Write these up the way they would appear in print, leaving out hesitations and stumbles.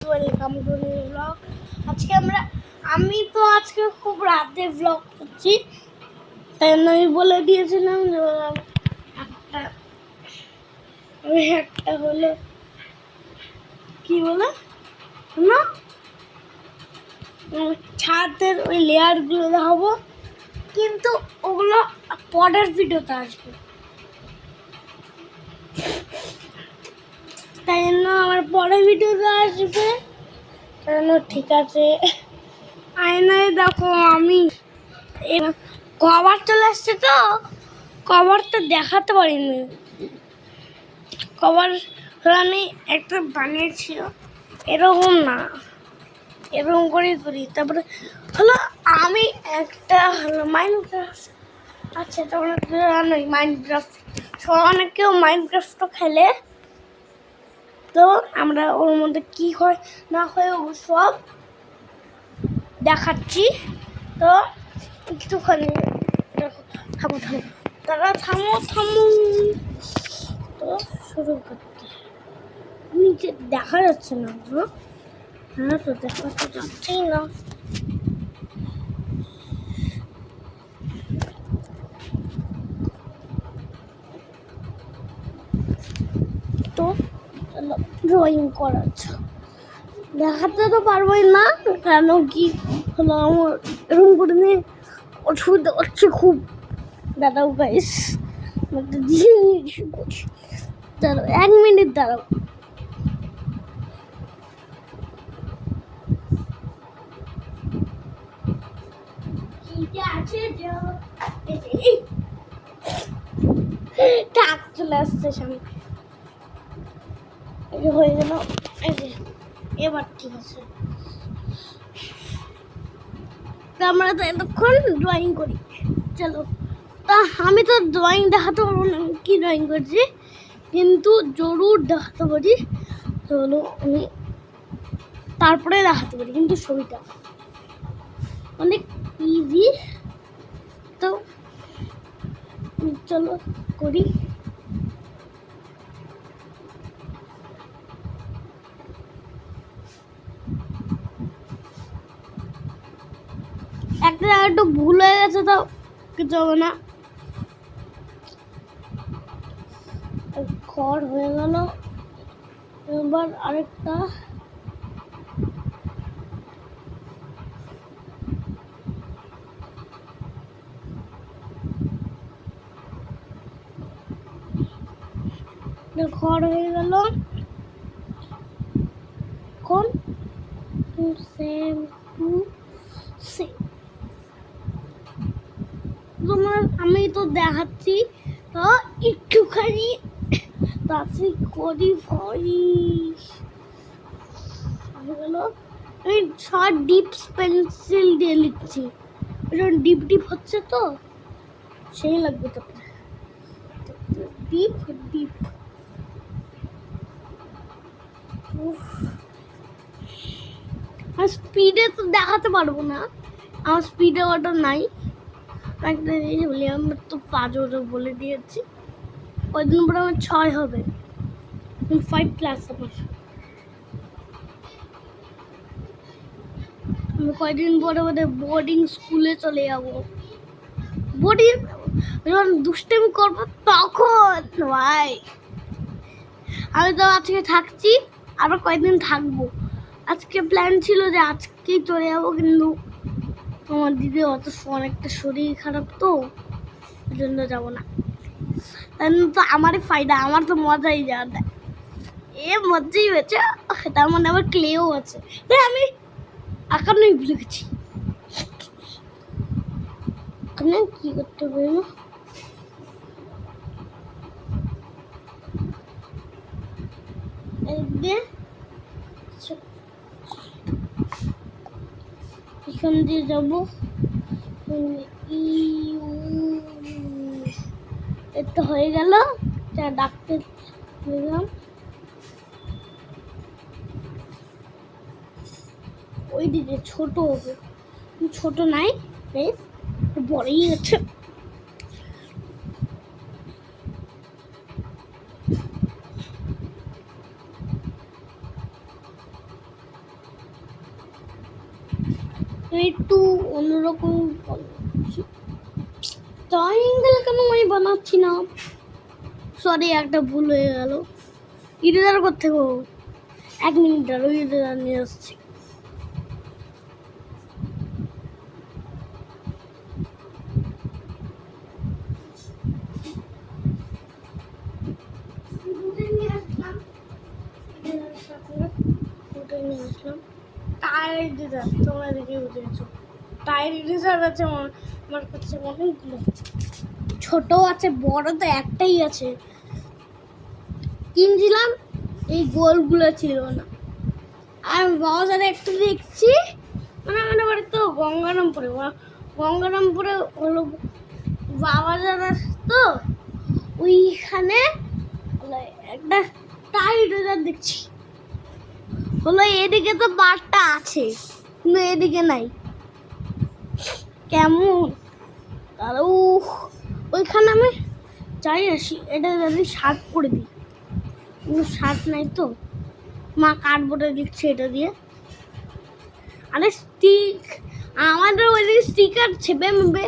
Welcome to new blog. আমি তো আজকে খুব রাতে ব্লগ করছি, তাই আমি বলে দিয়েছিলাম যে একটা হলো কি বলে না ছাদের ওই লেয়ারগুলো দেখাবো, কিন্তু ওগুলো পরের ভিডিওতে আসবে। তাই জন্য আমার পরের ভিডিওতে আসবে। ঠিক আছে, আয়নায় দেখো আমি কভার চলে আসছে, তো কভারটা দেখাতে পারিনি। কভার আমি একটা বানিয়েছিল, এরকম না, এরকম করেই করি। তারপরে হলো আমি একটা হলো মাইনক্রাফট, আচ্ছা তোমরা জানোই মাইনক্রাফট, অনেকেও মাইনক্রাফটও খেলে। তো আমরা ওর মধ্যে কি হয় না হয় ও সব দেখাচ্ছি। তো একটুখানি দেখো, থামো থামো, তো শুরু করতে নিচে দেখা যাচ্ছে না। হ্যাঁ তো দেখা তো যাচ্ছেই না। তো ড্রয়িং করাচ্ছে, দেখাতে তো পারবোই না, কেন কি হলো আমার এরকম করে নিয়ে অসুবিধা হচ্ছে খুব। দাঁড়াও গাইস, একটা জিনিস করছি, দাঁড়াও 1 মিনিট দাঁড়াও। টাক চলে আসছে সামনে, হয়ে গেল। এবার ঠিক আছে, আমরা তো এতক্ষণ ড্রয়িং করি। চলো, তা আমি তো ড্রয়িং দেখাতে পারবো না কি ড্রয়িং করছি, কিন্তু জরুর দেখাতে পারি। চলো আমি তারপরে দেখাতে পারি, কিন্তু ছবিটা অনেক ইজি। তো চলো করি। একটা একটু ভুল হয়ে গেছে, তো কিছু হবে না। খড় হয়ে গেল, এবার আরেকটা খড় হয়ে গেল। এখন আমি তো দেখাচ্ছি, তো একটুখানি তাড়াতাড়ি করি হয়ে গেল। আমি শর্ট ডিপস পেন্সিল দিয়ে লিখছি, ডিপ হচ্ছে, তো সেই লাগবে। তো ডিপ আর স্পিডে তো দেখাতে পারবো না, আমার স্পিডে অর্ডার নাই। একটা জিনিস বলি, আমার তো 5 বলে দিয়েছি। কয়দিন পরে আমার 6 হবে, 5 ক্লাস আমার। আমি কয়দিন পরে বোর্ডিং স্কুলে চলে যাবো। বোর্ডিং যখন দুষ্টামি করবো তখন ভাই। আমি তো আজকে থাকছি, আরো কয়েকদিন থাকবো। আজকে প্ল্যান ছিল যে আজকেই চলে যাবো, কিন্তু আমার দিদি অনেকটা শরীর খারাপ, তো ওই জন্য যাবো না। তো আমারই ফায়দা, আমার তো মজাই যাওয়া, মজাই হয়েছে। তার মানে আবার ক্লেও আছে, আমি আঁকানোই ভুলে গেছি। কি করতে হবে না, এখান দিয়ে যাবো। এটা হয়ে গেল, ডাকতে গেলাম। ওই দিকে ছোট হবে, ছোট নাই, বড়ই আছে। একটু অন্যরকম বানাচ্ছি। ট্রায়াঙ্গেল কেন আমি বানাচ্ছি না? সরি, একটা ভুল হয়ে গেল। ইরেজার করতে গো, 1 মিনিট আর ওই ইরেজার নিয়ে আসছি। টায়ার ইরেজার তোমরা দেখে বুঝেছো। টায়ার ইরেজার আছে আমার কাছে অনেকগুলো, ছোট আছে বড় তো একটাই আছে। কিনছিলাম, এই গোলগুলো ছিল না। আর বাজারে একটু দেখছি, মানে আমাদের বাড়ি তো গঙ্গারামপুরে হলো বাজার তো, ওইখানে একটা টাইটার দেখছি। হলো এদিকে তো বারটা আছে, কিন্তু এদিকে নাই। কেমন তাহলে ওইখানে আমি চাই আসি, এটা যদি শার্ট করে দিই, কিন্তু শার্ট নাই তো। মা কার্ডবোর্ডে দিচ্ছে এটা দিয়ে। আরে স্টিক, আমাদের ওইদিকে স্টিকার ছেপে মেবে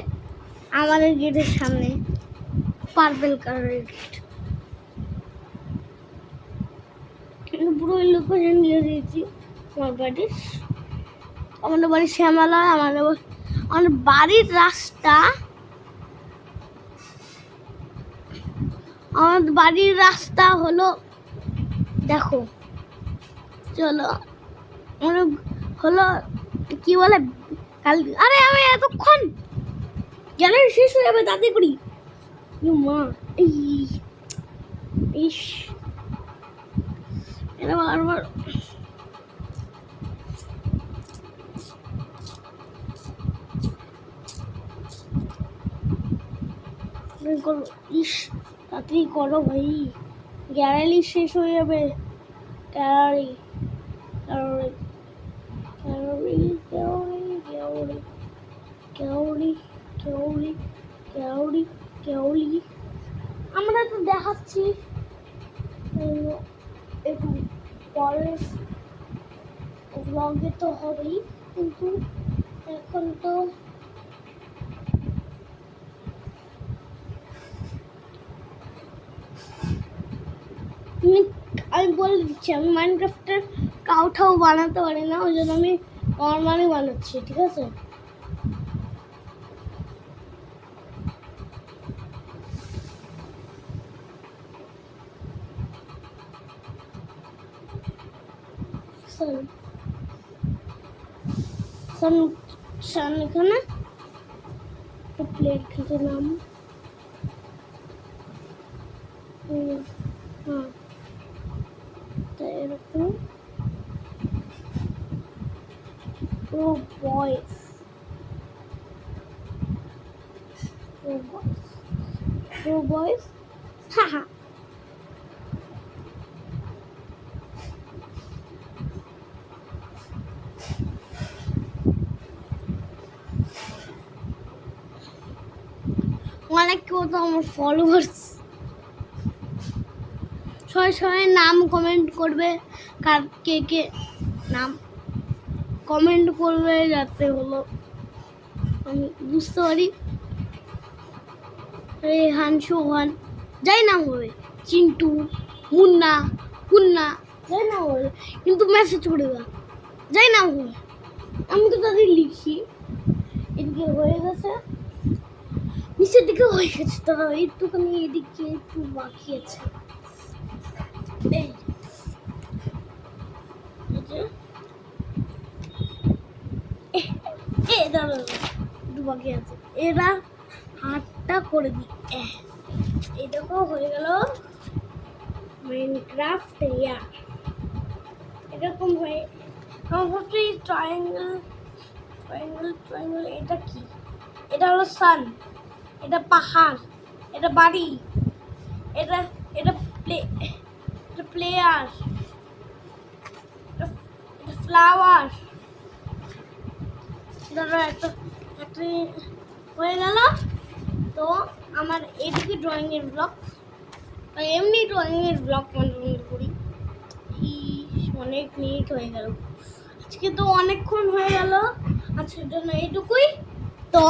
আমাদের গেটের সামনে, পার্পেল কালারের গেট। পুরো লোকেশন দিয়ে দিয়েছি আমার বাড়ির। আমাদের বাড়ি শ্যামালয়। আমাদের বাড়ির রাস্তা, আমাদের বাড়ির রাস্তা হলো, দেখো চলো হলো কি বলে কাল। আরে আমি এতক্ষণ গ্যালারি শেষ হয়ে যাবে, তাতে করি মা। ইস, এটা বারবার ইস, তাড়াতাড়ি করো ভাই, গ্যালারি শেষ হয়ে যাবে। Gallery gallery gallery gallery gallery gallery gallery gallery আমরা তো দেখাচ্ছি একটু পরের ব্লগে তো হবেই, কিন্তু এখন তো আমি বলে দিচ্ছি, আমি মাইনক্রাফটের কাউটাও বানাতে পারি না, ওই জন্য আমি নর্মালি বানাচ্ছি, ঠিক আছে? এখানে প্লেট খেতে নাম, হ্যাঁ এরকম বয়েস হ্যাঁ। অনেক কত আমার ফলোয়ার্স, সবাই নাম কমেন্ট করবে, কার কে নাম কমেন্ট করবে, যাতে হলো আমি বুঝতে পারি। রেহান, সোহান, যাই নাম হবে, চিন্টু, মুন্না, কুন্না, যাই নাম হবে, কিন্তু মেসেজ করে দেওয়া, যাই নাম হবে। আমি তো তাদের লিখি। এদিকে হয়ে গেছে, নিচের দিকে হয়ে গেছে, তারা একটুখানি এদিকে একটু বাকি আছে। একটু বাকি আছে, এরা হাতটা করে দিই। এটাকেও হয়ে গেল মাইনক্রাফট ইয়ার। এরকম হয়ে আমার ভাবছি ট্রায়াঙ্গেল। এটা কি? এটা হলো সান, এটা পাহাড়, এটা বাড়ি, এটা এটা প্লেয়ার, এটা ফ্লাওয়ার। ধরো একটা হয়ে গেল। তো আমার এদিকে ড্রয়িংয়ের ব্লগ, এমনি ড্রয়িংয়ের ব্লগ কন্টিনিউ করি। অনেক মিনিট হয়ে গেল, আজকে তো অনেকক্ষণ হয়ে গেল। আজকে আজকের জন্য এইটুকুই। তো